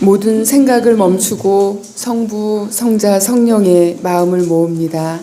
모든 생각을 멈추고 성부, 성자, 성령의 마음을 모읍니다.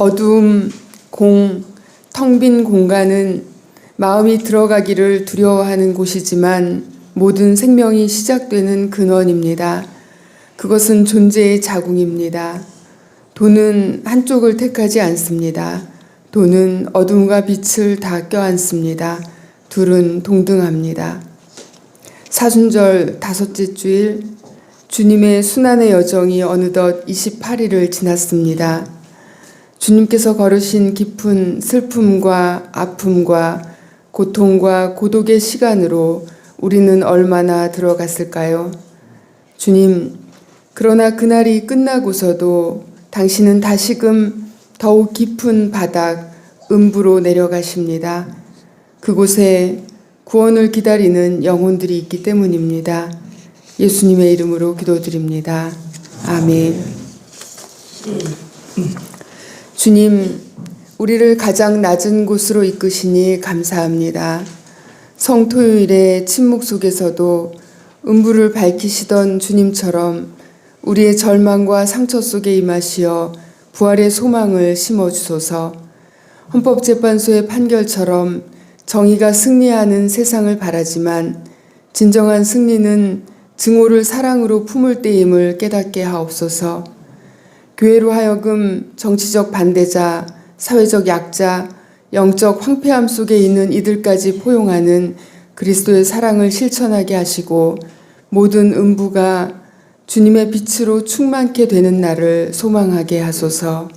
어두움, 텅 빈 공간은 마음이 들어가기를 두려워하는 곳이지만 모든 생명이 시작되는 근원입니다. 그것은 존재의 자궁입니다. 도는 한쪽을 택하지 않습니다. 도는 어둠과 빛을 다 껴안습니다. 둘은 동등합니다. 사순절 다섯째 주일, 주님의 순환의 여정이 어느덧 28일을 지났습니다. 주님께서 걸으신 깊은 슬픔과 아픔과 고통과 고독의 시간으로 우리는 얼마나 들어갔을까요? 주님, 그러나 그날이 끝나고서도 당신은 다시금 더욱 깊은 바닥, 음부로 내려가십니다. 그곳에 구원을 기다리는 영혼들이 있기 때문입니다. 예수님의 이름으로 기도드립니다. 아멘. 주님, 우리를 가장 낮은 곳으로 이끄시니 감사합니다. 성토요일의 침묵 속에서도 음부를 밝히시던 주님처럼 우리의 절망과 상처 속에 임하시어 부활의 소망을 심어주소서. 헌법재판소의 판결처럼 정의가 승리하는 세상을 바라지만 진정한 승리는 증오를 사랑으로 품을 때임을 깨닫게 하옵소서. 교회로 하여금 정치적 반대자, 사회적 약자, 영적 황폐함 속에 있는 이들까지 포용하는 그리스도의 사랑을 실천하게 하시고 모든 음부가 주님의 빛으로 충만케 되는 날을 소망하게 하소서.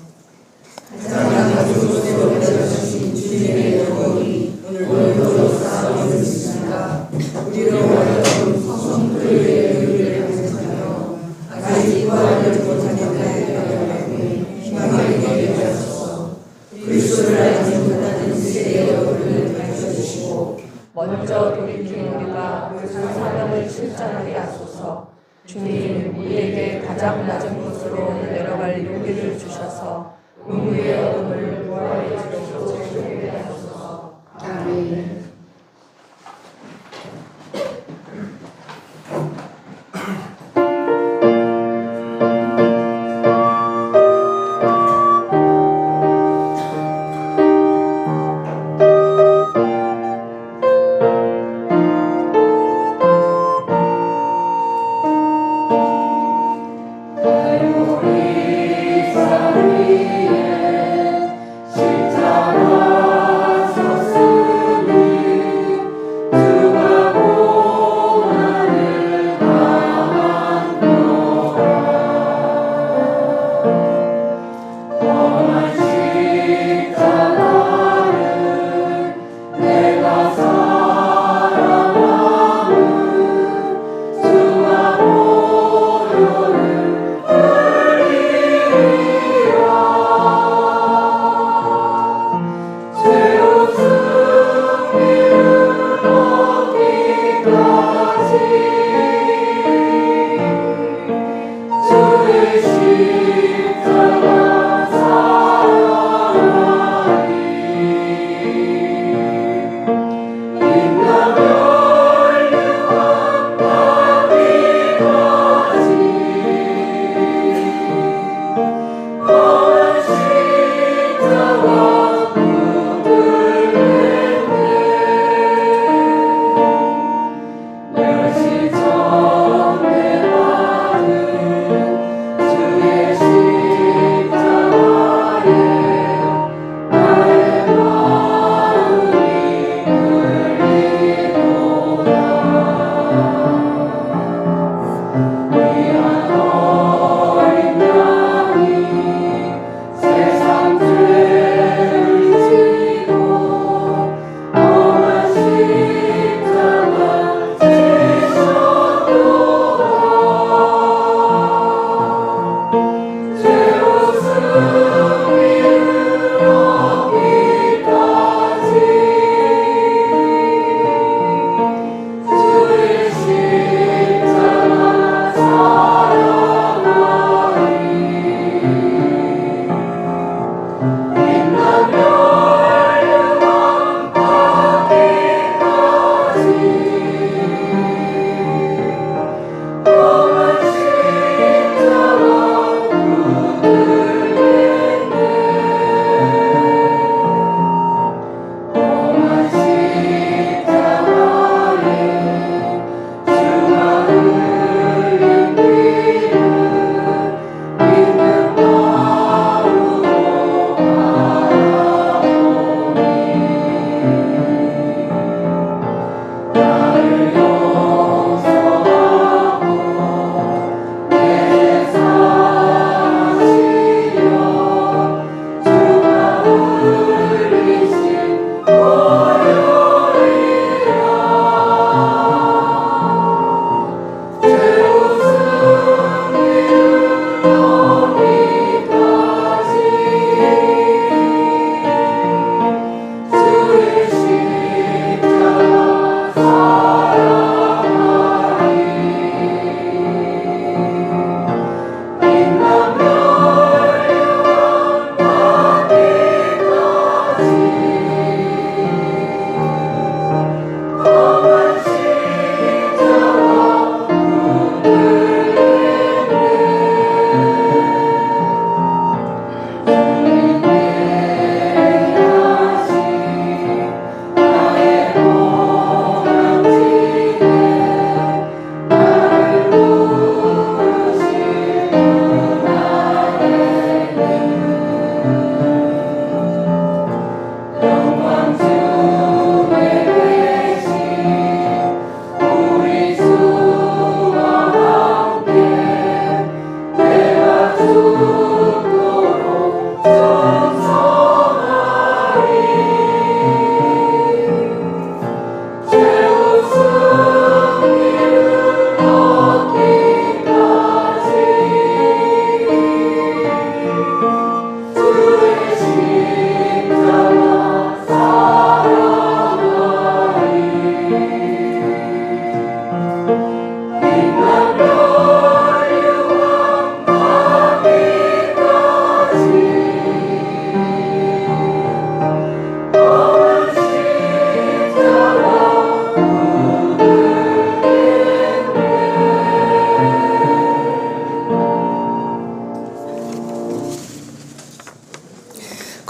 먼저 돌이킨 우리가 그 사명을 실천하게 하소서. 주님, 우리에게 가장 낮은 곳 곳으로 내려갈 용기를 주셔서 의무의 어둠을 부활의 지름으로 채우게 하소서. 아멘.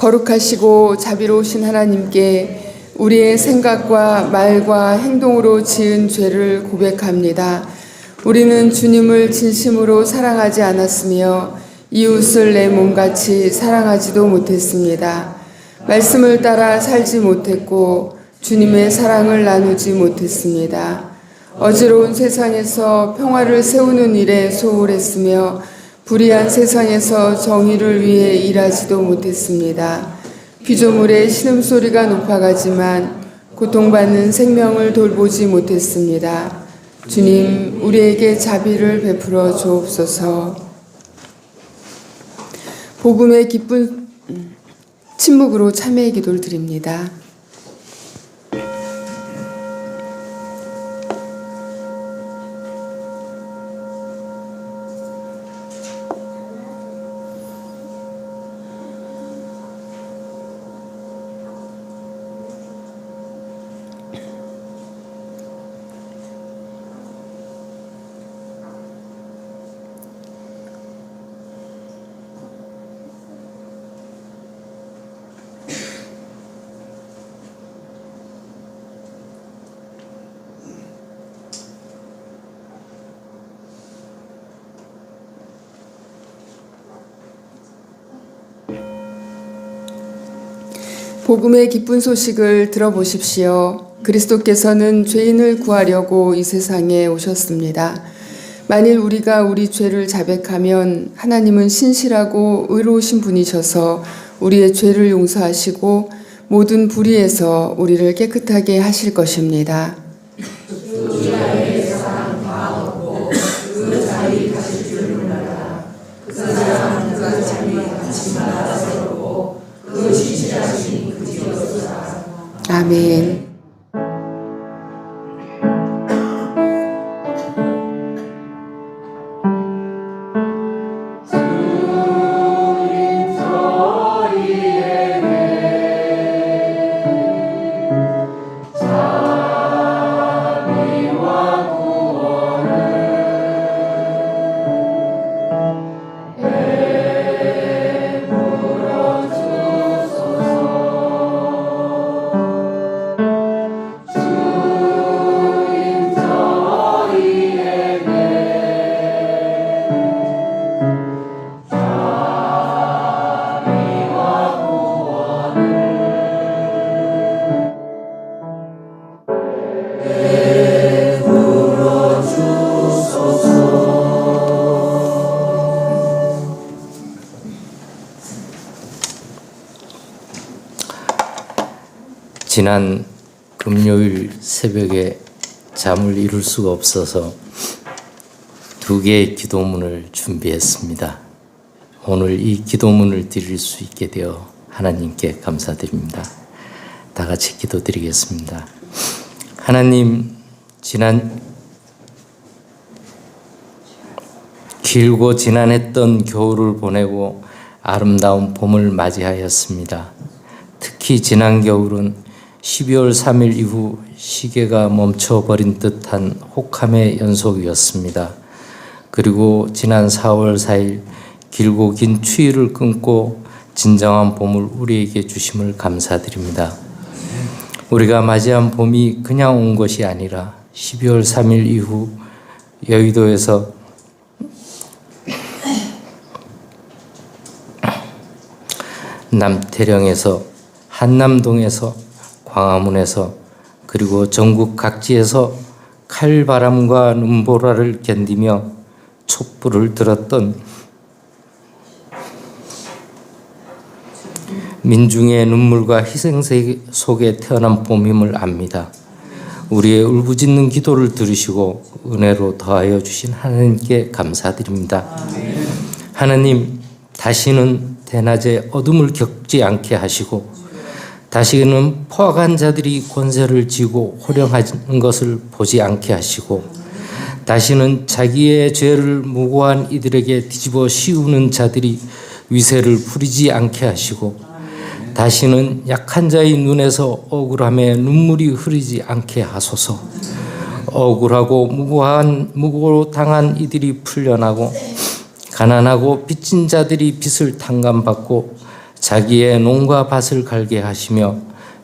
거룩하시고 자비로우신 하나님께 우리의 생각과 말과 행동으로 지은 죄를 고백합니다. 우리는 주님을 진심으로 사랑하지 않았으며 이웃을 내 몸같이 사랑하지도 못했습니다. 말씀을 따라 살지 못했고 주님의 사랑을 나누지 못했습니다. 어지러운 세상에서 평화를 세우는 일에 소홀했으며 불의한 세상에서 정의를 위해 일하지도 못했습니다. 피조물의 신음소리가 높아가지만 고통받는 생명을 돌보지 못했습니다. 주님, 우리에게 자비를 베풀어 주옵소서. 복음의 기쁜 침묵으로 참회의 기도를 드립니다. 복음의 기쁜 소식을 들어보십시오. 그리스도께서는 죄인을 구하려고 이 세상에 오셨습니다. 만일 우리가 우리 죄를 자백하면 하나님은 신실하고 의로우신 분이셔서 우리의 죄를 용서하시고 모든 불의에서 우리를 깨끗하게 하실 것입니다. 아멘. 지난 금요일 새벽에 잠을 이룰 수가 없어서 2개의 기도문을 준비했습니다. 오늘 이 기도문을 드릴 수 있게 되어 하나님께 감사드립니다. 다 같이 기도드리겠습니다. 하나님, 지난 길고 지난했던 겨울을 보내고 아름다운 봄을 맞이하였습니다. 특히 지난 겨울은 12월 3일 이후 시계가 멈춰버린 듯한 혹함의 연속이었습니다. 그리고 지난 4월 4일 길고 긴 추위를 끊고 진정한 봄을 우리에게 주심을 감사드립니다. 우리가 맞이한 봄이 그냥 온 것이 아니라 12월 3일 이후 여의도에서 남태령에서 한남동에서 광화문에서 그리고 전국 각지에서 칼바람과 눈보라를 견디며 촛불을 들었던 민중의 눈물과 희생 속에 태어난 봄임을 압니다. 우리의 울부짖는 기도를 들으시고 은혜로 더하여 주신 하나님께 감사드립니다. 하나님, 다시는 대낮에 어둠을 겪지 않게 하시고 다시는 포악한 자들이 권세를 쥐고 호령하는 것을 보지 않게 하시고 다시는 자기의 죄를 무고한 이들에게 뒤집어 씌우는 자들이 위세를 부리지 않게 하시고 다시는 약한 자의 눈에서 억울함에 눈물이 흐르지 않게 하소서. 억울하고 무고로 당한 이들이 풀려나고 가난하고 빚진 자들이 빚을 탕감받고 자기의 농과 밭을 갈게 하시며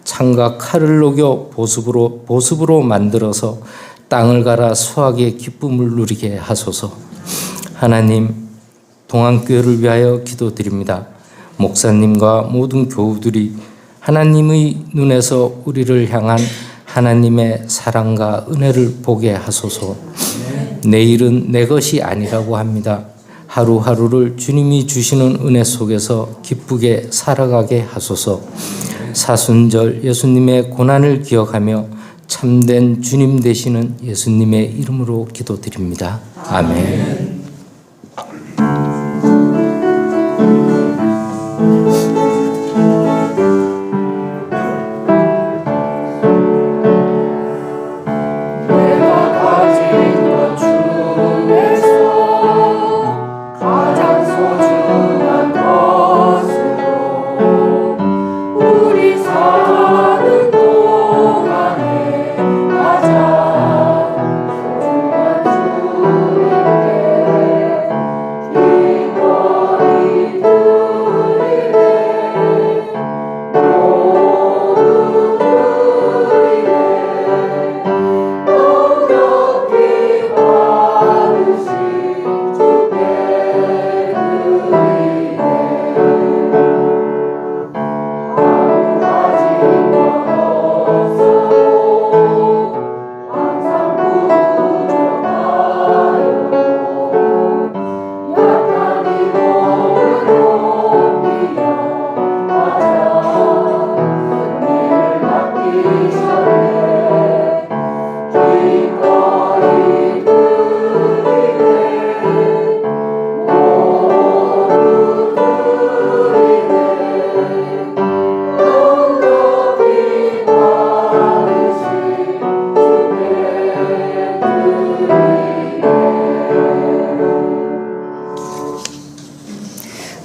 창과 칼을 녹여 보습으로 만들어서 땅을 갈아 수확의 기쁨을 누리게 하소서. 하나님, 동안교회를 위하여 기도드립니다. 목사님과 모든 교우들이 하나님의 눈에서 우리를 향한 하나님의 사랑과 은혜를 보게 하소서. 내일은 내 것이 아니라고 합니다. 하루하루를 주님이 주시는 은혜 속에서 기쁘게 살아가게 하소서. 사순절 예수님의 고난을 기억하며 참된 주님 되시는 예수님의 이름으로 기도드립니다. 아멘.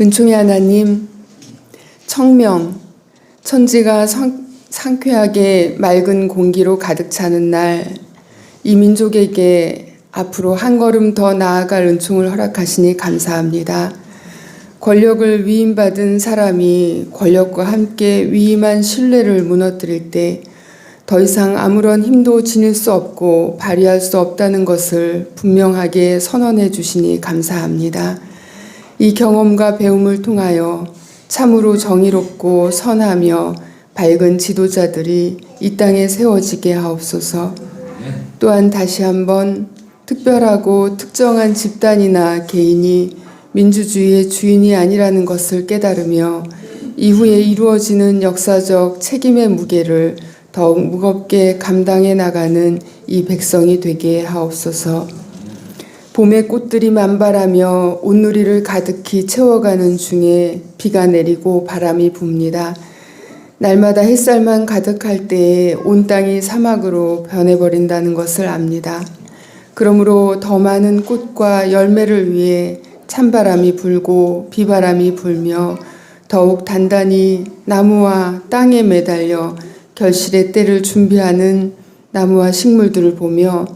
은총의 하나님, 청명, 천지가 상쾌하게 맑은 공기로 가득 차는 날, 이 민족에게 앞으로 한 걸음 더 나아갈 은총을 허락하시니 감사합니다. 권력을 위임받은 사람이 권력과 함께 위임한 신뢰를 무너뜨릴 때 더 이상 아무런 힘도 지닐 수 없고 발휘할 수 없다는 것을 분명하게 선언해 주시니 감사합니다. 이 경험과 배움을 통하여 참으로 정의롭고 선하며 밝은 지도자들이 이 땅에 세워지게 하옵소서. 또한 다시 한번 특별하고 특정한 집단이나 개인이 민주주의의 주인이 아니라는 것을 깨달으며 이후에 이루어지는 역사적 책임의 무게를 더욱 무겁게 감당해 나가는 이 백성이 되게 하옵소서. 봄의 꽃들이 만발하며 온누리를 가득히 채워가는 중에 비가 내리고 바람이 붑니다. 날마다 햇살만 가득할 때에 온 땅이 사막으로 변해버린다는 것을 압니다. 그러므로 더 많은 꽃과 열매를 위해 찬바람이 불고 비바람이 불며 더욱 단단히 나무와 땅에 매달려 결실의 때를 준비하는 나무와 식물들을 보며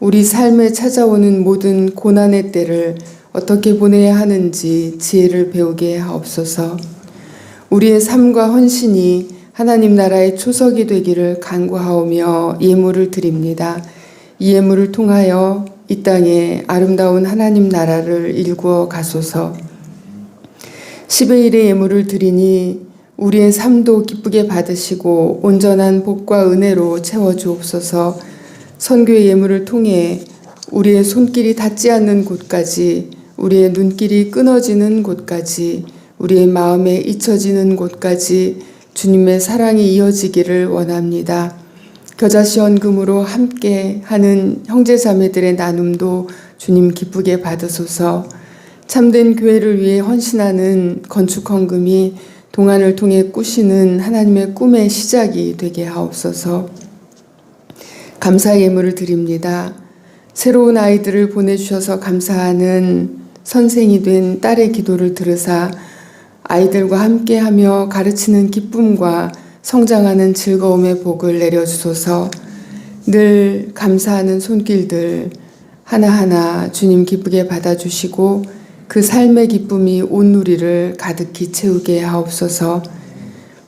우리 삶에 찾아오는 모든 고난의 때를 어떻게 보내야 하는지 지혜를 배우게 하옵소서. 우리의 삶과 헌신이 하나님 나라의 초석이 되기를 간구하오며 예물을 드립니다. 이 예물을 통하여 이 땅에 아름다운 하나님 나라를 일구어 가소서. 10의 1의 예물을 드리니 우리의 삶도 기쁘게 받으시고 온전한 복과 은혜로 채워주옵소서. 선교의 예물을 통해 우리의 손길이 닿지 않는 곳까지, 우리의 눈길이 끊어지는 곳까지, 우리의 마음에 잊혀지는 곳까지 주님의 사랑이 이어지기를 원합니다. 겨자씨 헌금으로 함께 하는 형제자매들의 나눔도 주님 기쁘게 받으소서. 참된 교회를 위해 헌신하는 건축 헌금이 동안을 통해 꾸시는 하나님의 꿈의 시작이 되게 하옵소서. 감사 예물을 드립니다. 새로운 아이들을 보내주셔서 감사하는 선생이 된 딸의 기도를 들으사 아이들과 함께하며 가르치는 기쁨과 성장하는 즐거움의 복을 내려주소서. 늘 감사하는 손길들 하나하나 주님 기쁘게 받아주시고 그 삶의 기쁨이 온 누리를 가득히 채우게 하옵소서.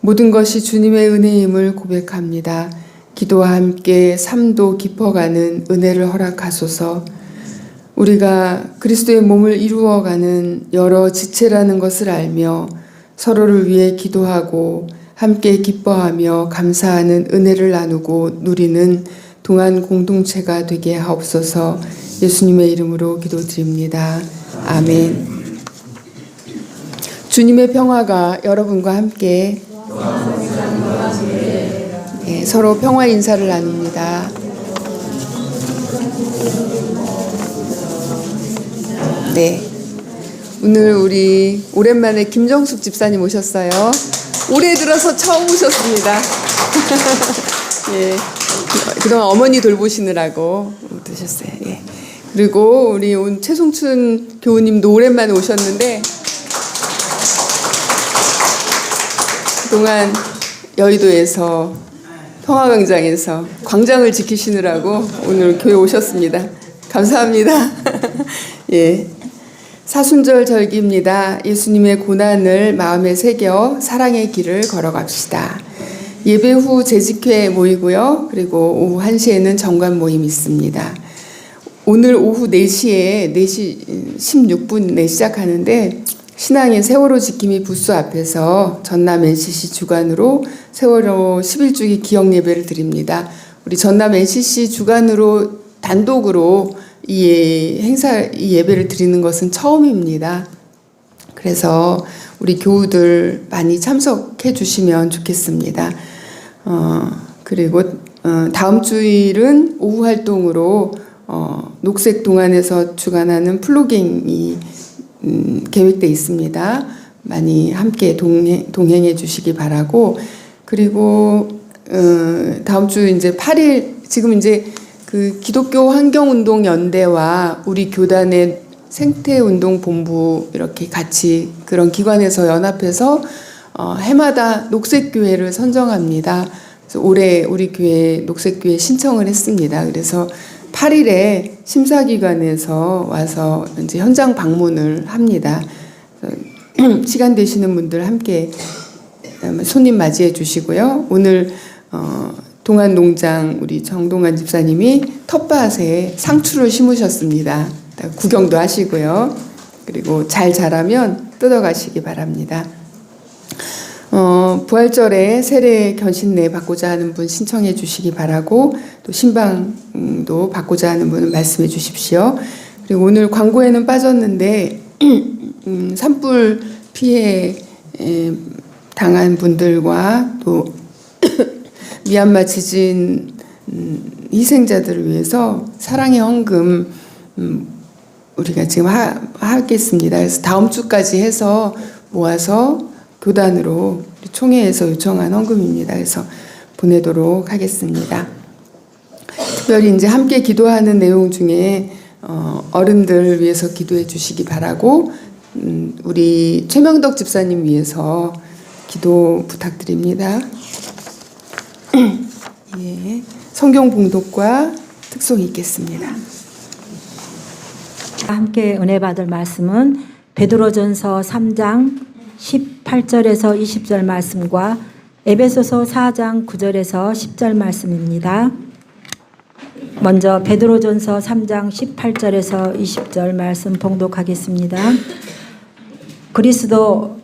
모든 것이 주님의 은혜임을 고백합니다. 기도와 함께 삶도 깊어가는 은혜를 허락하소서. 우리가 그리스도의 몸을 이루어가는 여러 지체라는 것을 알며 서로를 위해 기도하고 함께 기뻐하며 감사하는 은혜를 나누고 누리는 동안 공동체가 되게 하옵소서. 예수님의 이름으로 기도드립니다. 아멘. 주님의 평화가 여러분과 함께 서로 평화 인사를 나눕니다. 네. 오늘 우리 오랜만에 김정숙 집사님 오셨어요. 올해 들어서 처음 오셨습니다. 예. 그동안 어머니 돌보시느라고 못 오셨어요. 예. 그리고 우리 온 최송춘 교우님도 오랜만에 오셨는데 그동안 여의도에서 평화광장에서 광장을 지키시느라고 오늘 교회 오셨습니다. 감사합니다. 예. 사순절 절기입니다. 예수님의 고난을 마음에 새겨 사랑의 길을 걸어갑시다. 예배 후 재직회 모이고요. 그리고 오후 1시에는 정관 모임이 있습니다. 오늘 오후 4시에 4시 16분에 시작하는데 신앙의 세월호 지킴이 부스 앞에서 전남 NCC 주관으로 세월호 11주기 기억 예배를 드립니다. 우리 전남 NCC 주관으로 단독으로 이 예배를 드리는 것은 처음입니다. 그래서 우리 교우들 많이 참석해 주시면 좋겠습니다. 그리고 다음 주일은 오후 활동으로 녹색 동안에서 주관하는 플로깅이 계획돼 있습니다. 많이 함께 동행해 주시기 바라고, 그리고 다음 주 이제 8일 지금 이제 그 기독교 환경운동 연대와 우리 교단의 생태운동본부 이렇게 같이 그런 기관에서 연합해서 해마다 녹색교회를 선정합니다. 그래서 올해 우리 교회 녹색교회 신청을 했습니다. 그래서 8일에 심사기관에서 와서 이제 현장 방문을 합니다. 시간 되시는 분들 함께 손님 맞이해 주시고요. 오늘 동안농장 우리 정동환 집사님이 텃밭에 상추를 심으셨습니다. 구경도 하시고요. 그리고 잘 자라면 뜯어가시기 바랍니다. 부활절에 세례 견신례 받고자 하는 분 신청해 주시기 바라고, 또 신방도 받고자 하는 분은 말씀해 주십시오. 그리고 오늘 광고에는 빠졌는데 산불 피해 당한 분들과 또 미얀마 지진 희생자들을 위해서 사랑의 헌금 우리가 지금 하겠습니다. 그래서 다음 주까지 해서 모아서 교단으로 총회에서 요청한 헌금입니다. 그래서 보내도록 하겠습니다. 특별히 이제 함께 기도하는 내용 중에 어른들 위해서 기도해 주시기 바라고, 우리 최명덕 집사님 위해서 기도 부탁드립니다. 예, 성경 봉독과 특송이 있겠습니다. 함께 은혜 받을 말씀은 베드로전서 3장 18절에서 20절 말씀과 에베소서 4장 9절에서 10절 말씀입니다. 먼저 베드로전서 3장 18절에서 20절 말씀 봉독하겠습니다. 그리스도께서도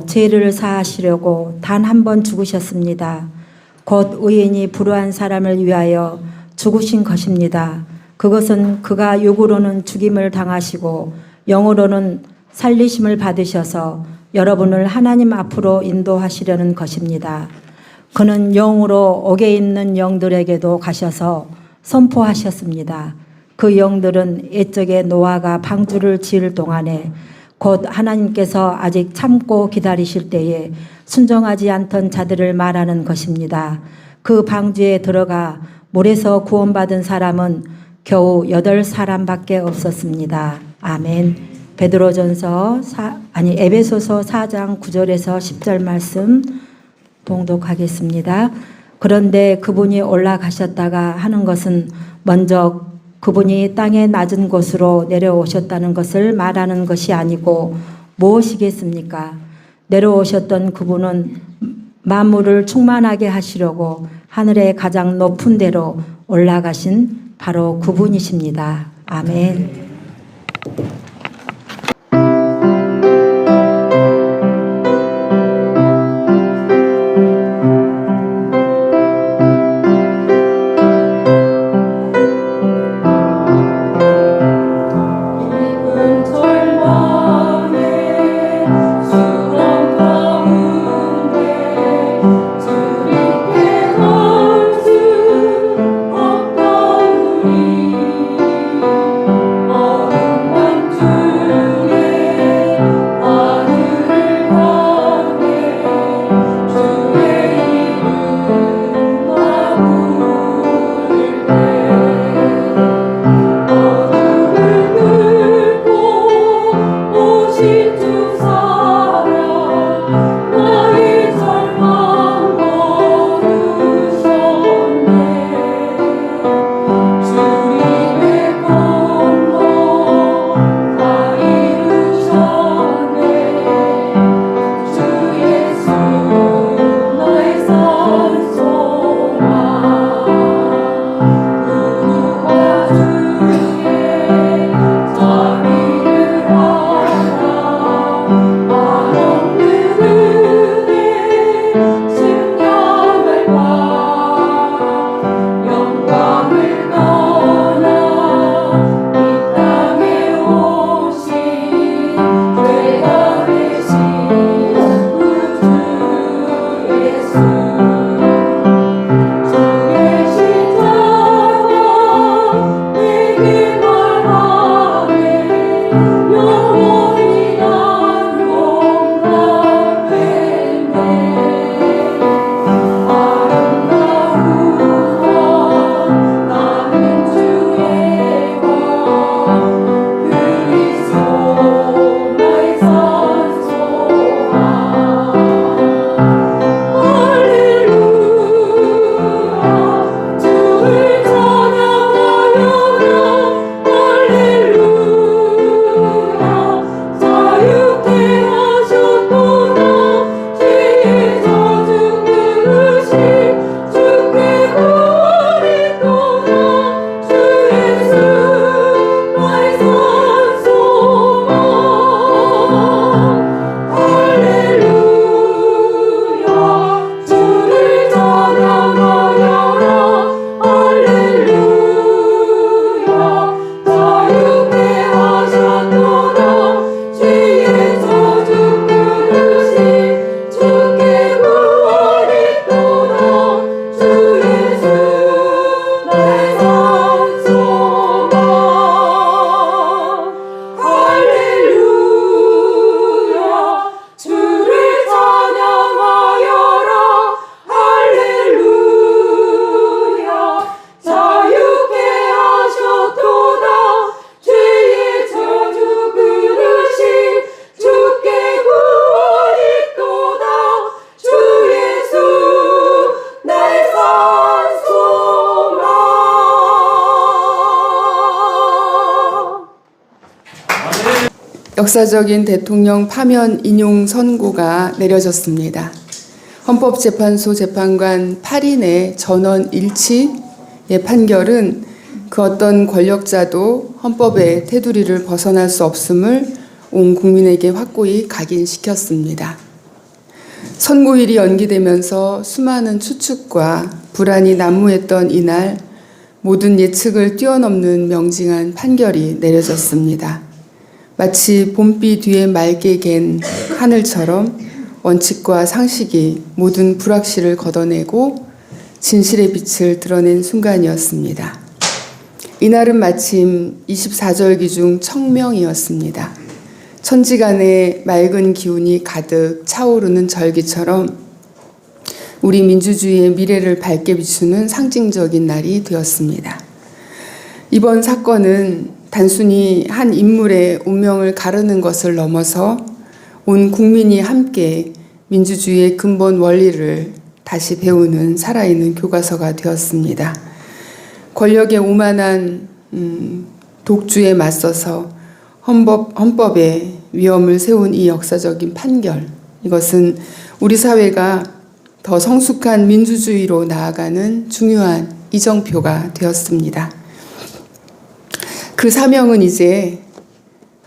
죄를 사하시려고 단 한 번 죽으셨습니다. 곧 의인이 불의한 사람을 위하여 죽으신 것입니다. 그것은 그가 육으로는 죽임을 당하시고 영으로는 살리심을 받으셔서 여러분을 하나님 앞으로 인도하시려는 것입니다. 그는 영으로 옥에 있는 영들에게도 가셔서 선포하셨습니다. 그 영들은 옛적에 노아가 방주를 지을 동안에 곧 하나님께서 아직 참고 기다리실 때에 순종하지 않던 자들을 말하는 것입니다. 그 방주에 들어가 물에서 구원받은 사람은 겨우 8사람밖에 없었습니다. 아멘. 에베소서 4장 9절에서 10절 말씀 봉독하겠습니다. 그런데 그분이 올라가셨다가 하는 것은 먼저 그분이 땅의 낮은 곳으로 내려오셨다는 것을 말하는 것이 아니고 무엇이겠습니까? 내려오셨던 그분은 만물을 충만하게 하시려고 하늘의 가장 높은 데로 올라가신 바로 그분이십니다. 아멘. 역사적인 대통령 파면 인용 선고가 내려졌습니다. 헌법재판소 재판관 8인의 전원 일치의 판결은 그 어떤 권력자도 헌법의 테두리를 벗어날 수 없음을 온 국민에게 확고히 각인시켰습니다. 선고일이 연기되면서 수많은 추측과 불안이 난무했던 이날 모든 예측을 뛰어넘는 명징한 판결이 내려졌습니다. 마치 봄비 뒤에 맑게 갠 하늘처럼 원칙과 상식이 모든 불확실을 걷어내고 진실의 빛을 드러낸 순간이었습니다. 이날은 마침 24절기 중 청명이었습니다. 천지간에 맑은 기운이 가득 차오르는 절기처럼 우리 민주주의의 미래를 밝게 비추는 상징적인 날이 되었습니다. 이번 사건은 단순히 한 인물의 운명을 가르는 것을 넘어서 온 국민이 함께 민주주의의 근본 원리를 다시 배우는 살아있는 교과서가 되었습니다. 권력의 오만한 독주에 맞서서 헌법에 위험을 세운 이 역사적인 판결, 이것은 우리 사회가 더 성숙한 민주주의로 나아가는 중요한 이정표가 되었습니다. 그 사명은 이제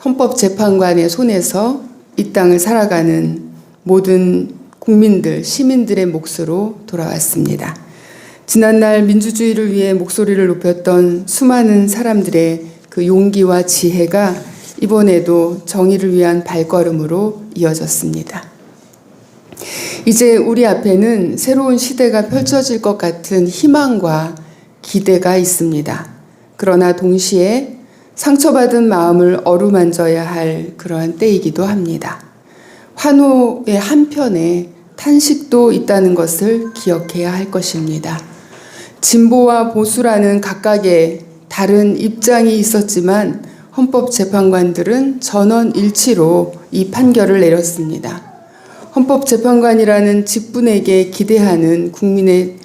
헌법재판관의 손에서 이 땅을 살아가는 모든 국민들, 시민들의 몫으로 돌아왔습니다. 지난날 민주주의를 위해 목소리를 높였던 수많은 사람들의 그 용기와 지혜가 이번에도 정의를 위한 발걸음으로 이어졌습니다. 이제 우리 앞에는 새로운 시대가 펼쳐질 것 같은 희망과 기대가 있습니다. 그러나 동시에 상처받은 마음을 어루만져야 할 그러한 때이기도 합니다. 환호의 한편에 탄식도 있다는 것을 기억해야 할 것입니다. 진보와 보수라는 각각의 다른 입장이 있었지만 헌법재판관들은 전원일치로 이 판결을 내렸습니다. 헌법재판관이라는 직분에게 기대하는 국민의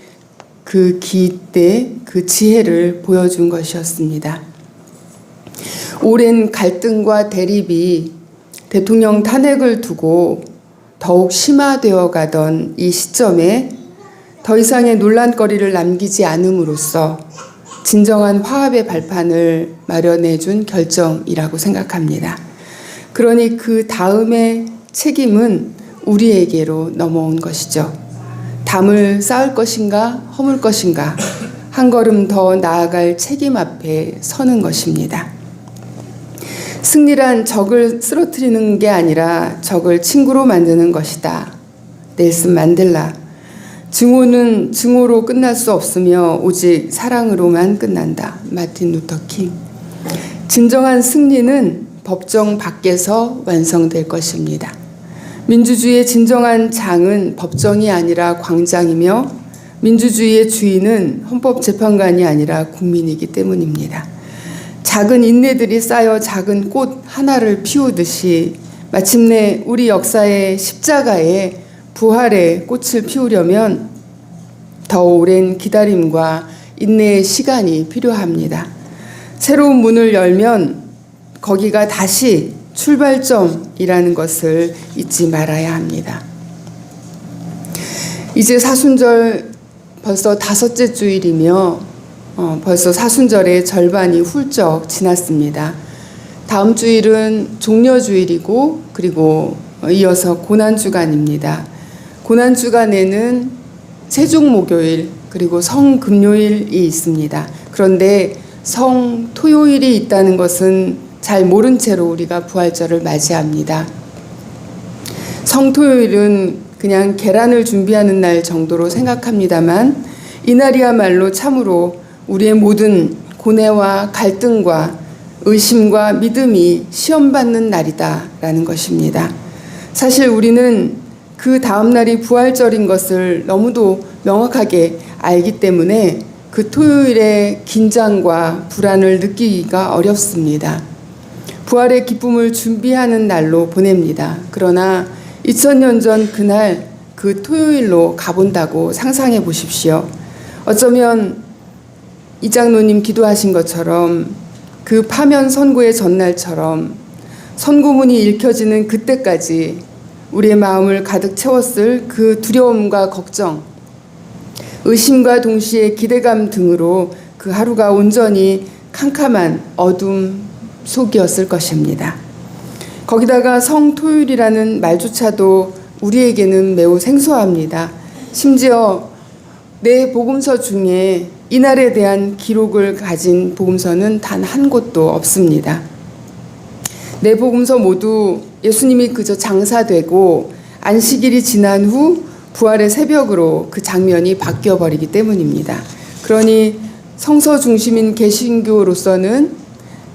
그 기대, 그 지혜를 보여준 것이었습니다. 오랜 갈등과 대립이 대통령 탄핵을 두고 더욱 심화되어 가던 이 시점에 더 이상의 논란거리를 남기지 않음으로써 진정한 화합의 발판을 마련해 준 결정이라고 생각합니다. 그러니 그 다음의 책임은 우리에게로 넘어온 것이죠. 담을 쌓을 것인가 허물 것인가 한 걸음 더 나아갈 책임 앞에 서는 것입니다. 승리란 적을 쓰러뜨리는 게 아니라 적을 친구로 만드는 것이다. 넬슨 만델라. 증오는 증오로 끝날 수 없으며 오직 사랑으로만 끝난다. 마틴 루터 킹. 진정한 승리는 법정 밖에서 완성될 것입니다. 민주주의의 진정한 장은 법정이 아니라 광장이며 민주주의의 주인은 헌법재판관이 아니라 국민이기 때문입니다. 작은 인내들이 쌓여 작은 꽃 하나를 피우듯이 마침내 우리 역사의 십자가에 부활의 꽃을 피우려면 더 오랜 기다림과 인내의 시간이 필요합니다. 새로운 문을 열면 거기가 다시 출발점이라는 것을 잊지 말아야 합니다. 이제 사순절 벌써 5째 주일이며 벌써 사순절의 절반이 훌쩍 지났습니다. 다음 주일은 종려주일이고 그리고 이어서 고난주간입니다. 고난주간에는 세종목요일 그리고 성금요일이 있습니다. 그런데 성토요일이 있다는 것은 잘 모른 채로 우리가 부활절을 맞이합니다. 성토요일은 그냥 계란을 준비하는 날 정도로 생각합니다만 이날이야말로 참으로 우리의 모든 고뇌와 갈등과 의심과 믿음이 시험받는 날이다라는 것입니다. 사실 우리는 그 다음 날이 부활절인 것을 너무도 명확하게 알기 때문에 그 토요일의 긴장과 불안을 느끼기가 어렵습니다. 부활의 기쁨을 준비하는 날로 보냅니다. 그러나 2000년 전 그날 그 토요일로 가본다고 상상해 보십시오. 어쩌면 이장로님 기도하신 것처럼 그 파면 선고의 전날처럼 선고문이 읽혀지는 그때까지 우리의 마음을 가득 채웠을 그 두려움과 걱정, 의심과 동시에 기대감 등으로 그 하루가 온전히 캄캄한 어둠 속이었을 것입니다. 거기다가 성토요일이라는 말조차도 우리에게는 매우 생소합니다. 심지어 내 복음서 중에 이날에 대한 기록을 가진 복음서는 단 한 곳도 없습니다. 내 복음서 모두 예수님이 그저 장사되고 안식일이 지난 후 부활의 새벽으로 그 장면이 바뀌어버리기 때문입니다. 그러니 성서 중심인 개신교로서는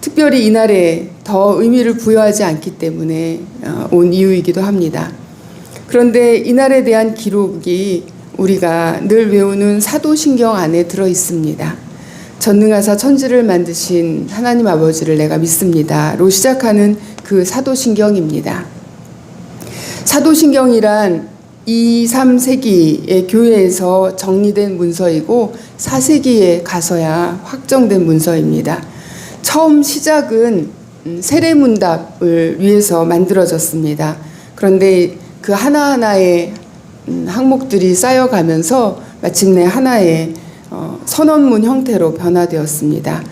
특별히 이날에 더 의미를 부여하지 않기 때문에 온 이유이기도 합니다. 그런데 이날에 대한 기록이 우리가 늘 외우는 사도신경 안에 들어 있습니다. 전능하사 천지를 만드신 하나님 아버지를 내가 믿습니다로 시작하는 그 사도신경입니다. 사도신경이란 2, 3세기의 교회에서 정리된 문서이고 4세기에 가서야 확정된 문서입니다. 처음 시작은 세례문답을 위해서 만들어졌습니다. 그런데 그 하나하나의 항목들이 쌓여가면서 마침내 하나의 선언문 형태로 변화되었습니다.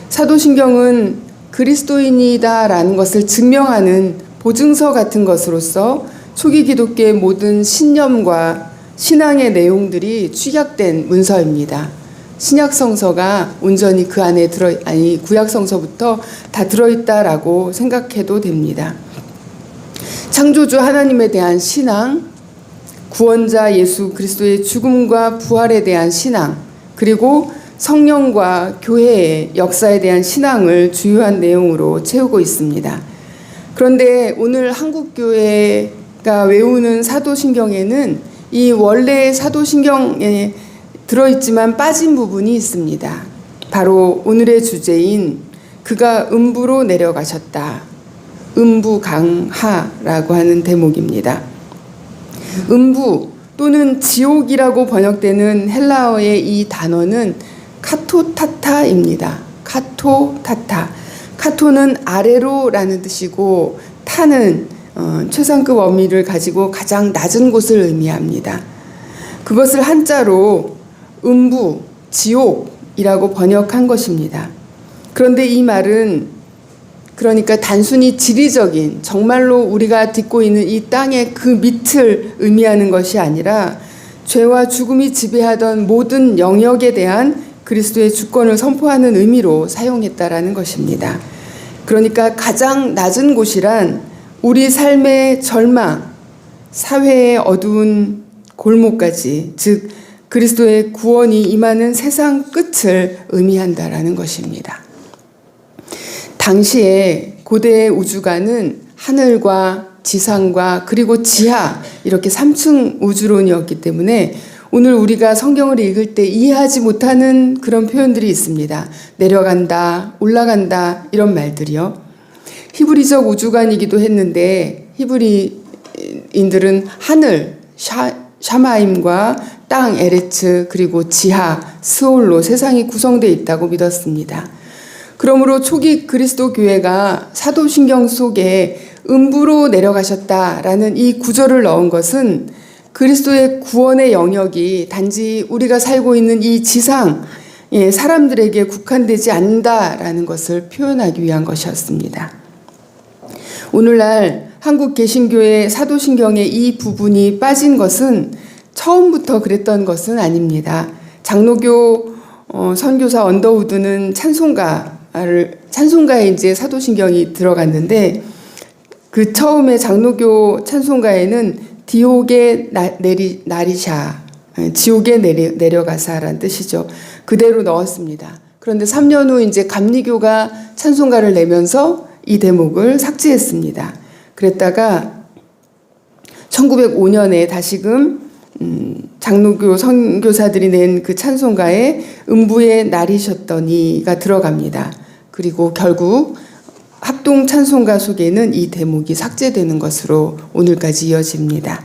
사도신경은 그리스도인이다라는 것을 증명하는 보증서 같은 것으로서 초기 기독교의 모든 신념과 신앙의 내용들이 축약된 문서입니다. 신약 성서가 온전히 그 안에 구약 성서부터 다 들어있다라고 생각해도 됩니다. 창조주 하나님에 대한 신앙, 구원자 예수 그리스도의 죽음과 부활에 대한 신앙, 그리고 성령과 교회의 역사에 대한 신앙을 주요한 내용으로 채우고 있습니다. 그런데 오늘 한국교회가 외우는 사도신경에는 이 원래의 사도신경에 들어있지만 빠진 부분이 있습니다. 바로 오늘의 주제인 그가 음부로 내려가셨다. 음부강하라고 하는 대목입니다. 음부 또는 지옥이라고 번역되는 헬라어의 이 단어는 카토타타입니다. 카토타타. 카토는 아래로라는 뜻이고 타는 최상급 어미를 가지고 가장 낮은 곳을 의미합니다. 그것을 한자로 음부, 지옥이라고 번역한 것입니다. 그런데 이 말은 그러니까 단순히 지리적인 정말로 우리가 딛고 있는 이 땅의 그 밑을 의미하는 것이 아니라 죄와 죽음이 지배하던 모든 영역에 대한 그리스도의 주권을 선포하는 의미로 사용했다라는 것입니다. 그러니까 가장 낮은 곳이란 우리 삶의 절망, 사회의 어두운 골목까지, 즉 그리스도의 구원이 임하는 세상 끝을 의미한다라는 것입니다. 당시에 고대의 우주관은 하늘과 지상과 그리고 지하 이렇게 3층 우주론이었기 때문에 오늘 우리가 성경을 읽을 때 이해하지 못하는 그런 표현들이 있습니다. 내려간다, 올라간다 이런 말들이요. 히브리적 우주관이기도 했는데 히브리인들은 하늘, 샤마임과 땅, 에레츠 그리고 지하, 스올로 세상이 구성되어 있다고 믿었습니다. 그러므로 초기 그리스도 교회가 사도신경 속에 음부로 내려가셨다라는 이 구절을 넣은 것은 그리스도의 구원의 영역이 단지 우리가 살고 있는 이 지상 사람들에게 국한되지 않는다라는 것을 표현하기 위한 것이었습니다. 오늘날 한국 개신교의 사도신경의 이 부분이 빠진 것은 처음부터 그랬던 것은 아닙니다. 장로교 선교사 언더우드는 찬송가에 이제 사도신경이 들어갔는데 그 처음에 장로교 찬송가에는 디옥에 나리샤, 지옥에 내려가사라는 뜻이죠. 그대로 넣었습니다. 그런데 3년 후 이제 감리교가 찬송가를 내면서 이 대목을 삭제했습니다. 그랬다가 1905년에 다시금 장로교 선교사들이 낸 그 찬송가에 음부에 나리셨더니가 들어갑니다. 그리고 결국 합동 찬송가 속에는 이 대목이 삭제되는 것으로 오늘까지 이어집니다.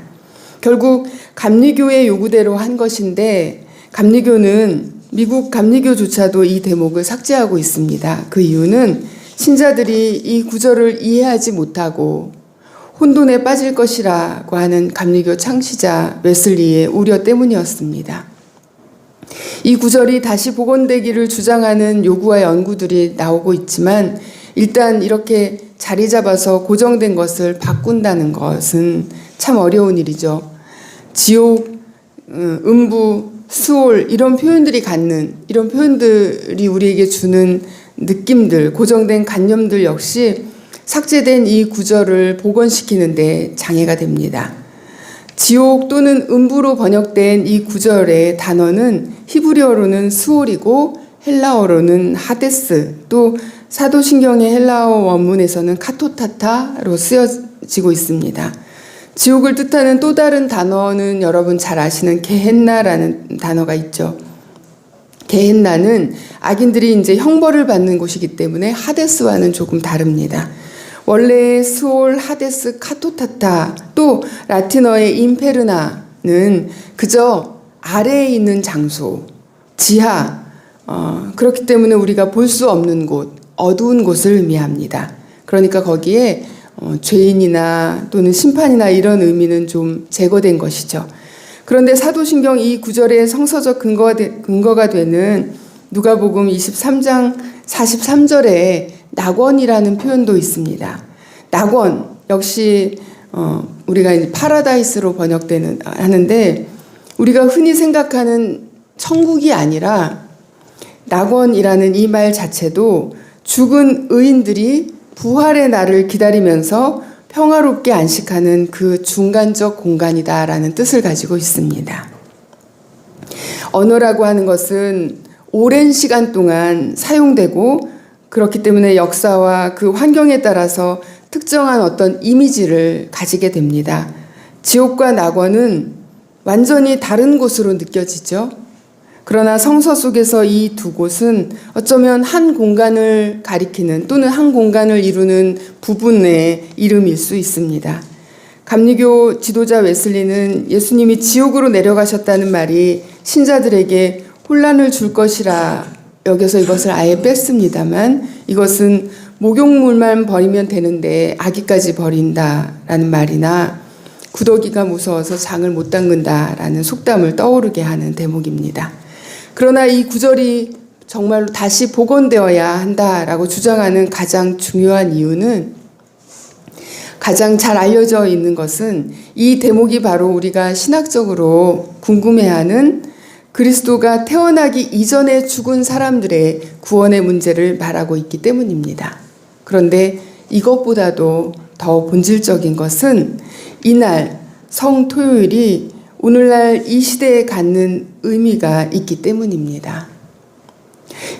결국 감리교의 요구대로 한 것인데 감리교는 미국 감리교조차도 이 대목을 삭제하고 있습니다. 그 이유는 신자들이 이 구절을 이해하지 못하고 혼돈에 빠질 것이라고 하는 감리교 창시자 웨슬리의 우려 때문이었습니다. 이 구절이 다시 복원되기를 주장하는 요구와 연구들이 나오고 있지만 일단 이렇게 자리 잡아서 고정된 것을 바꾼다는 것은 참 어려운 일이죠. 지옥, 음부, 수올 이런 표현들이 우리에게 주는 느낌들, 고정된 관념들 역시 삭제된 이 구절을 복원시키는데 장애가 됩니다. 지옥 또는 음부로 번역된 이 구절의 단어는 히브리어로는 수올이고 헬라어로는 하데스, 또 사도신경의 헬라어 원문에서는 카토타타로 쓰여지고 있습니다. 지옥을 뜻하는 또 다른 단어는 여러분 잘 아시는 게헨나라는 단어가 있죠. 게헨나는 악인들이 이제 형벌을 받는 곳이기 때문에 하데스와는 조금 다릅니다. 원래 수올, 하데스, 카토타타, 또 라틴어의 인페르나는 그저 아래에 있는 장소, 지하, 그렇기 때문에 우리가 볼 수 없는 곳, 어두운 곳을 의미합니다. 그러니까 거기에 죄인이나 또는 심판이나 이런 의미는 좀 제거된 것이죠. 그런데 사도신경 이 구절의 성서적 근거가 되는 누가복음 23장 43절에 낙원이라는 표현도 있습니다. 낙원 역시 우리가 이제 파라다이스로 하는데 우리가 흔히 생각하는 천국이 아니라 낙원이라는 이 말 자체도 죽은 의인들이 부활의 날을 기다리면서 평화롭게 안식하는 그 중간적 공간이다라는 뜻을 가지고 있습니다. 언어라고 하는 것은 오랜 시간 동안 사용되고 그렇기 때문에 역사와 그 환경에 따라서 특정한 어떤 이미지를 가지게 됩니다. 지옥과 낙원은 완전히 다른 곳으로 느껴지죠. 그러나 성서 속에서 이 두 곳은 어쩌면 한 공간을 가리키는 또는 한 공간을 이루는 부분의 이름일 수 있습니다. 감리교 지도자 웨슬리는 예수님이 지옥으로 내려가셨다는 말이 신자들에게 혼란을 줄 것이라 여기서 이것을 아예 뺐습니다만 이것은 목욕물만 버리면 되는데 아기까지 버린다라는 말이나 구더기가 무서워서 장을 못 닦는다라는 속담을 떠오르게 하는 대목입니다. 그러나 이 구절이 정말로 다시 복원되어야 한다라고 주장하는 가장 중요한 이유는 가장 잘 알려져 있는 것은 이 대목이 바로 우리가 신학적으로 궁금해하는 그리스도가 태어나기 이전에 죽은 사람들의 구원의 문제를 말하고 있기 때문입니다. 그런데 이것보다도 더 본질적인 것은 이날 성토요일이 오늘날 이 시대에 갖는 의미가 있기 때문입니다.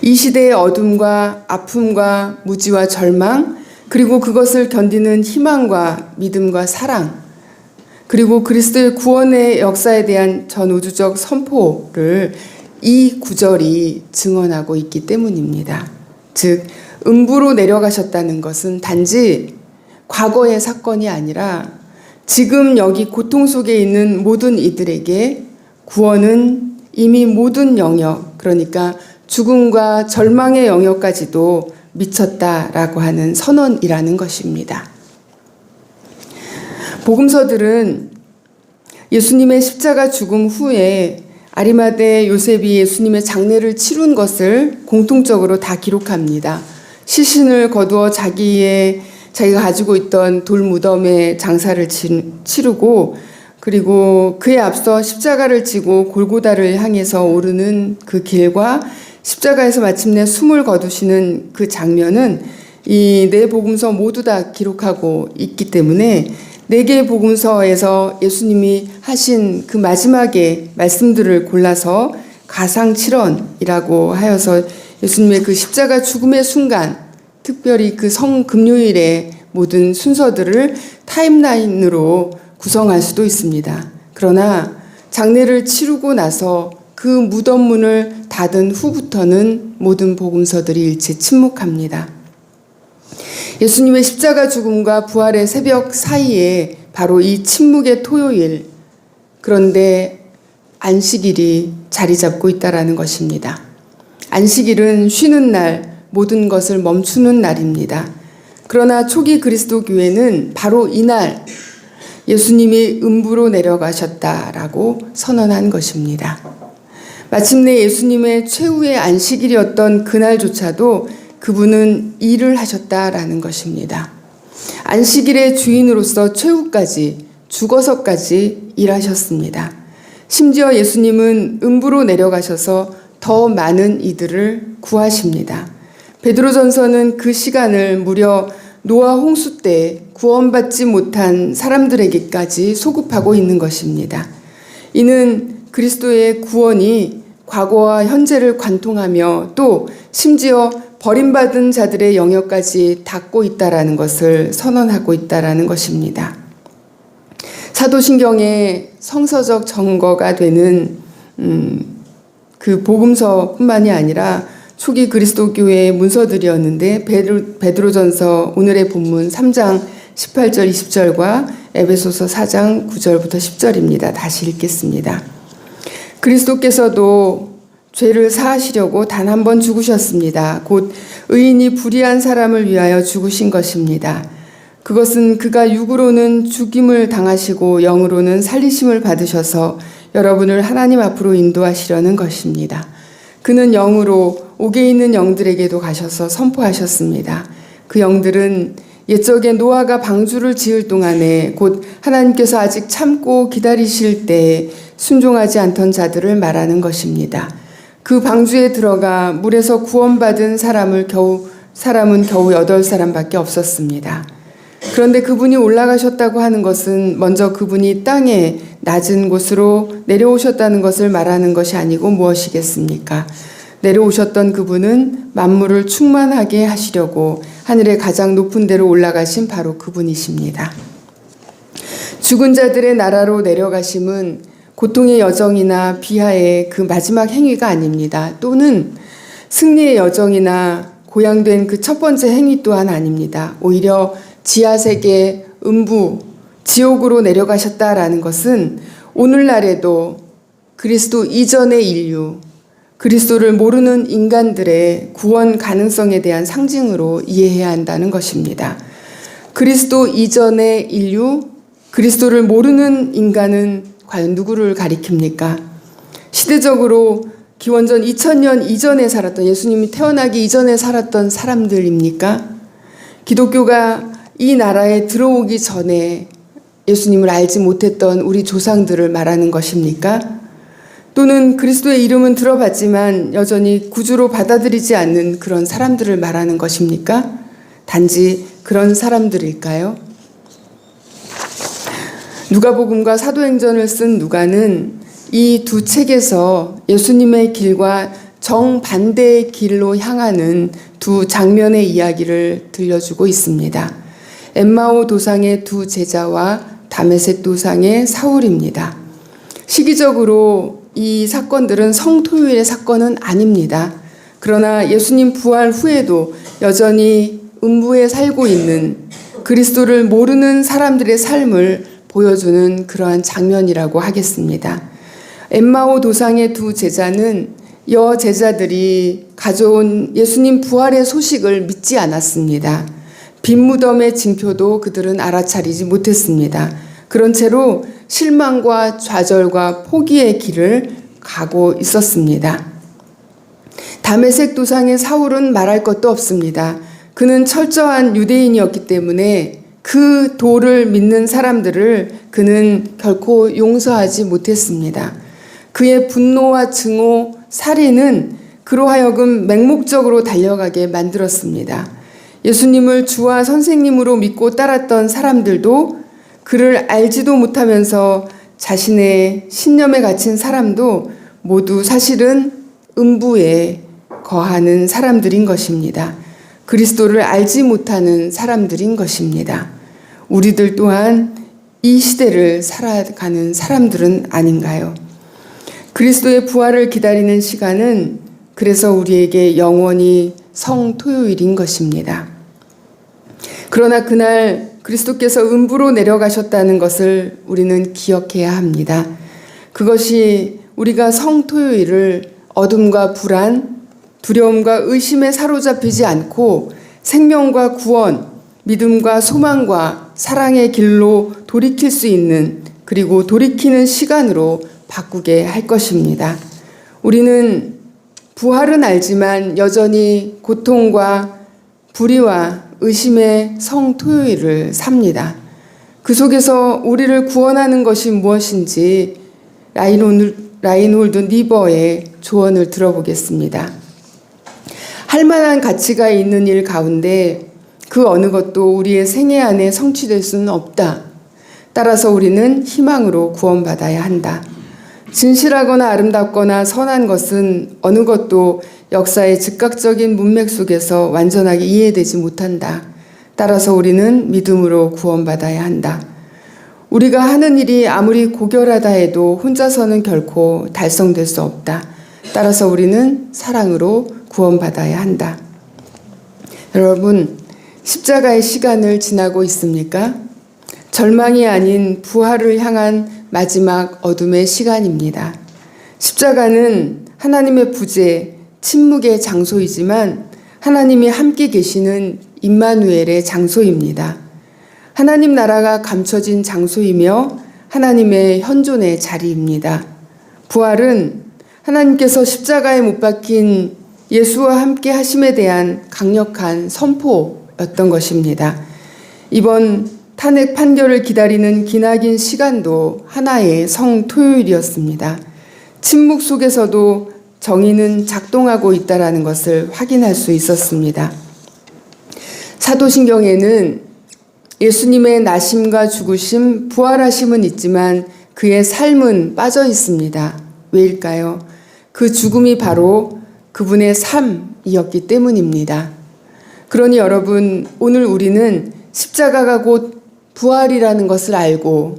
이 시대의 어둠과 아픔과 무지와 절망, 그리고 그것을 견디는 희망과 믿음과 사랑, 그리고 그리스도의 구원의 역사에 대한 전우주적 선포를 이 구절이 증언하고 있기 때문입니다. 즉, 음부로 내려가셨다는 것은 단지 과거의 사건이 아니라 지금 여기 고통 속에 있는 모든 이들에게 구원은 이미 모든 영역, 그러니까 죽음과 절망의 영역까지도 미쳤다라고 하는 선언이라는 것입니다. 복음서들은 예수님의 십자가 죽음 후에 아리마대 요셉이 예수님의 장례를 치룬 것을 공통적으로 다 기록합니다. 시신을 거두어 자기가 가지고 있던 돌 무덤에 장사를 치르고 그리고 그에 앞서 십자가를 지고 골고다를 향해서 오르는 그 길과 십자가에서 마침내 숨을 거두시는 그 장면은 이 네 복음서 모두 다 기록하고 있기 때문에 네 개의 복음서에서 예수님이 하신 그 마지막의 말씀들을 골라서 가상칠언이라고 하여서 예수님의 그 십자가 죽음의 순간, 특별히 그 성금요일의 모든 순서들을 타임라인으로 구성할 수도 있습니다. 그러나 장례를 치르고 나서 그 무덤 문을 닫은 후부터는 모든 복음서들이 일체 침묵합니다. 예수님의 십자가 죽음과 부활의 새벽 사이에 바로 이 침묵의 토요일, 그런데 안식일이 자리 잡고 있다라는 것입니다. 안식일은 쉬는 날, 모든 것을 멈추는 날입니다. 그러나 초기 그리스도 교회는 바로 이날 예수님이 음부로 내려가셨다라고 선언한 것입니다. 마침내 예수님의 최후의 안식일이었던 그날조차도 그분은 일을 하셨다라는 것입니다. 안식일의 주인으로서 최후까지 죽어서까지 일하셨습니다. 심지어 예수님은 음부로 내려가셔서 더 많은 이들을 구하십니다. 베드로전서는 그 시간을 무려 노아 홍수 때 구원받지 못한 사람들에게까지 소급하고 있는 것입니다. 이는 그리스도의 구원이 과거와 현재를 관통하며 또 심지어 버림받은 자들의 영역까지 닿고 있다라는 것을 선언하고 있다라는 것입니다. 사도신경의 성서적 증거가 되는 그 복음서뿐만이 아니라 초기 그리스도 교회의 문서들이었는데 베드로전서 오늘의 본문 3장 18절 20절과 에베소서 4장 9절부터 10절입니다. 다시 읽겠습니다. 그리스도께서도 죄를 사하시려고 단 한 번 죽으셨습니다. 곧 의인이 불의한 사람을 위하여 죽으신 것입니다. 그것은 그가 육으로는 죽임을 당하시고 영으로는 살리심을 받으셔서 여러분을 하나님 앞으로 인도하시려는 것입니다. 그는 영으로 옥에 있는 영들에게도 가셔서 선포하셨습니다. 그 영들은 옛적에 노아가 방주를 지을 동안에 곧 하나님께서 아직 참고 기다리실 때에 순종하지 않던 자들을 말하는 것입니다. 그 방주에 들어가 물에서 구원받은 사람은 겨우 8사람밖에 없었습니다. 그런데 그분이 올라가셨다고 하는 것은 먼저 그분이 땅에 낮은 곳으로 내려오셨다는 것을 말하는 것이 아니고 무엇이겠습니까? 내려오셨던 그분은 만물을 충만하게 하시려고 하늘의 가장 높은 데로 올라가신 바로 그분이십니다. 죽은 자들의 나라로 내려가심은 고통의 여정이나 비하의 그 마지막 행위가 아닙니다. 또는 승리의 여정이나 고양된 그 첫 번째 행위 또한 아닙니다. 오히려 지하세계, 음부, 지옥으로 내려가셨다라는 것은 오늘날에도 그리스도 이전의 인류, 그리스도를 모르는 인간들의 구원 가능성에 대한 상징으로 이해해야 한다는 것입니다. 그리스도 이전의 인류, 그리스도를 모르는 인간은 과연 누구를 가리킵니까? 시대적으로 기원전 2000년 이전에 살았던, 예수님이 태어나기 이전에 살았던 사람들입니까? 기독교가 이 나라에 들어오기 전에 예수님을 알지 못했던 우리 조상들을 말하는 것입니까? 또는 그리스도의 이름은 들어봤지만 여전히 구주로 받아들이지 않는 그런 사람들을 말하는 것입니까? 단지 그런 사람들일까요? 누가복음과 사도행전을 쓴 누가는 이 두 책에서 예수님의 길과 정반대의 길로 향하는 두 장면의 이야기를 들려주고 있습니다. 엠마오 도상의 두 제자와 다메섹 도상의 사울입니다. 시기적으로 이 사건들은 성토요일의 사건은 아닙니다. 그러나 예수님 부활 후에도 여전히 음부에 살고 있는 그리스도를 모르는 사람들의 삶을 보여주는 그러한 장면이라고 하겠습니다. 엠마오 도상의 두 제자는 여제자들이 가져온 예수님 부활의 소식을 믿지 않았습니다. 빈 무덤의 징표도 그들은 알아차리지 못했습니다. 그런 채로 실망과 좌절과 포기의 길을 가고 있었습니다. 다메섹 도상의 사울은 말할 것도 없습니다. 그는 철저한 유대인이었기 때문에 그 도를 믿는 사람들을 그는 결코 용서하지 못했습니다. 그의 분노와 증오, 살인은 그로 하여금 맹목적으로 달려가게 만들었습니다. 예수님을 주와 선생님으로 믿고 따랐던 사람들도 그를 알지도 못하면서 자신의 신념에 갇힌 사람도 모두 사실은 음부에 거하는 사람들인 것입니다. 그리스도를 알지 못하는 사람들인 것입니다. 우리들 또한 이 시대를 살아가는 사람들은 아닌가요? 그리스도의 부활을 기다리는 시간은 그래서 우리에게 영원히 성토요일인 것입니다. 그러나 그날 그리스도께서 음부로 내려가셨다는 것을 우리는 기억해야 합니다. 그것이 우리가 성토요일을 어둠과 불안, 두려움과 의심에 사로잡히지 않고 생명과 구원, 믿음과 소망과 사랑의 길로 돌이킬 수 있는, 그리고 돌이키는 시간으로 바꾸게 할 것입니다. 우리는 부활은 알지만 여전히 고통과 불의와 의심의 성토요일을 삽니다. 그 속에서 우리를 구원하는 것이 무엇인지 라인홀드 니버의 조언을 들어보겠습니다. 할 만한 가치가 있는 일 가운데 그 어느 것도 우리의 생애 안에 성취될 수는 없다. 따라서 우리는 희망으로 구원받아야 한다. 진실하거나 아름답거나 선한 것은 어느 것도 역사의 즉각적인 문맥 속에서 완전하게 이해되지 못한다. 따라서 우리는 믿음으로 구원받아야 한다. 우리가 하는 일이 아무리 고결하다 해도 혼자서는 결코 달성될 수 없다. 따라서 우리는 사랑으로 구원받아야 한다. 여러분, 십자가의 시간을 지나고 있습니까? 절망이 아닌 부활을 향한 마지막 어둠의 시간입니다. 십자가는 하나님의 부재, 침묵의 장소이지만 하나님이 함께 계시는 임마누엘의 장소입니다. 하나님 나라가 감춰진 장소이며 하나님의 현존의 자리입니다. 부활은 하나님께서 십자가에 못 박힌 예수와 함께 하심에 대한 강력한 선포였던 것입니다. 이번 탄핵 판결을 기다리는 기나긴 시간도 하나의 성토요일이었습니다. 침묵 속에서도 정의는 작동하고 있다는 것을 확인할 수 있었습니다. 사도신경에는 예수님의 나심과 죽으심, 부활하심은 있지만 그의 삶은 빠져 있습니다. 왜일까요? 그 죽음이 바로 그분의 삶이었기 때문입니다. 그러니 여러분, 오늘 우리는 십자가가 곧 부활이라는 것을 알고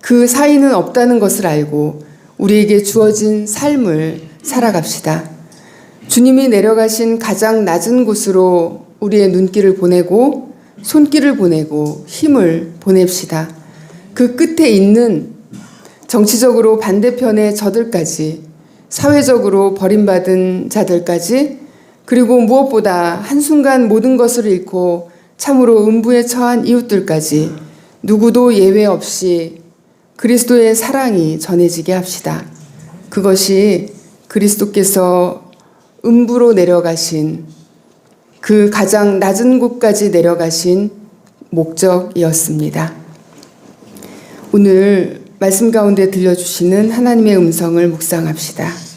그 사이는 없다는 것을 알고 우리에게 주어진 삶을 살아갑시다. 주님이 내려가신 가장 낮은 곳으로 우리의 눈길을 보내고 손길을 보내고 힘을 보냅시다. 그 끝에 있는 정치적으로 반대편의 저들까지, 사회적으로 버림받은 자들까지, 그리고 무엇보다 한순간 모든 것을 잃고 참으로 음부에 처한 이웃들까지 누구도 예외 없이 그리스도의 사랑이 전해지게 합시다. 그것이 그리스도께서 음부로 내려가신 그 가장 낮은 곳까지 내려가신 목적이었습니다. 오늘 말씀 가운데 들려주시는 하나님의 음성을 묵상합시다.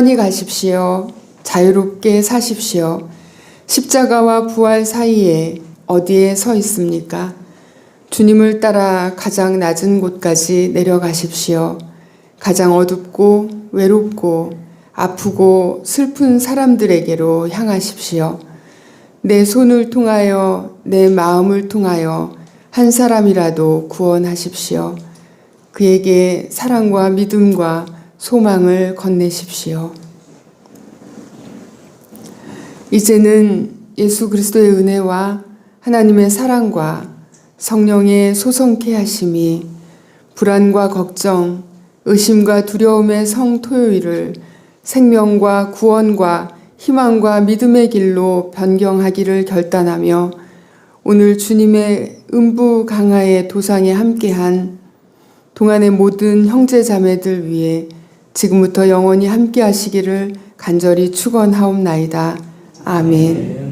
평안히 가십시오. 자유롭게 사십시오. 십자가와 부활 사이에 어디에 서 있습니까? 주님을 따라 가장 낮은 곳까지 내려가십시오. 가장 어둡고 외롭고 아프고 슬픈 사람들에게로 향하십시오. 내 손을 통하여 내 마음을 통하여 한 사람이라도 구원하십시오. 그에게 사랑과 믿음과 소망을 건네십시오. 이제는 예수 그리스도의 은혜와 하나님의 사랑과 성령의 소성케 하심이 불안과 걱정, 의심과 두려움의 성토요일을 생명과 구원과 희망과 믿음의 길로 변경하기를 결단하며 오늘 주님의 음부 강화의 도상에 함께한 동안의 모든 형제 자매들 위해 지금부터 영원히 함께 하시기를 간절히 축원하옵나이다. 아멘.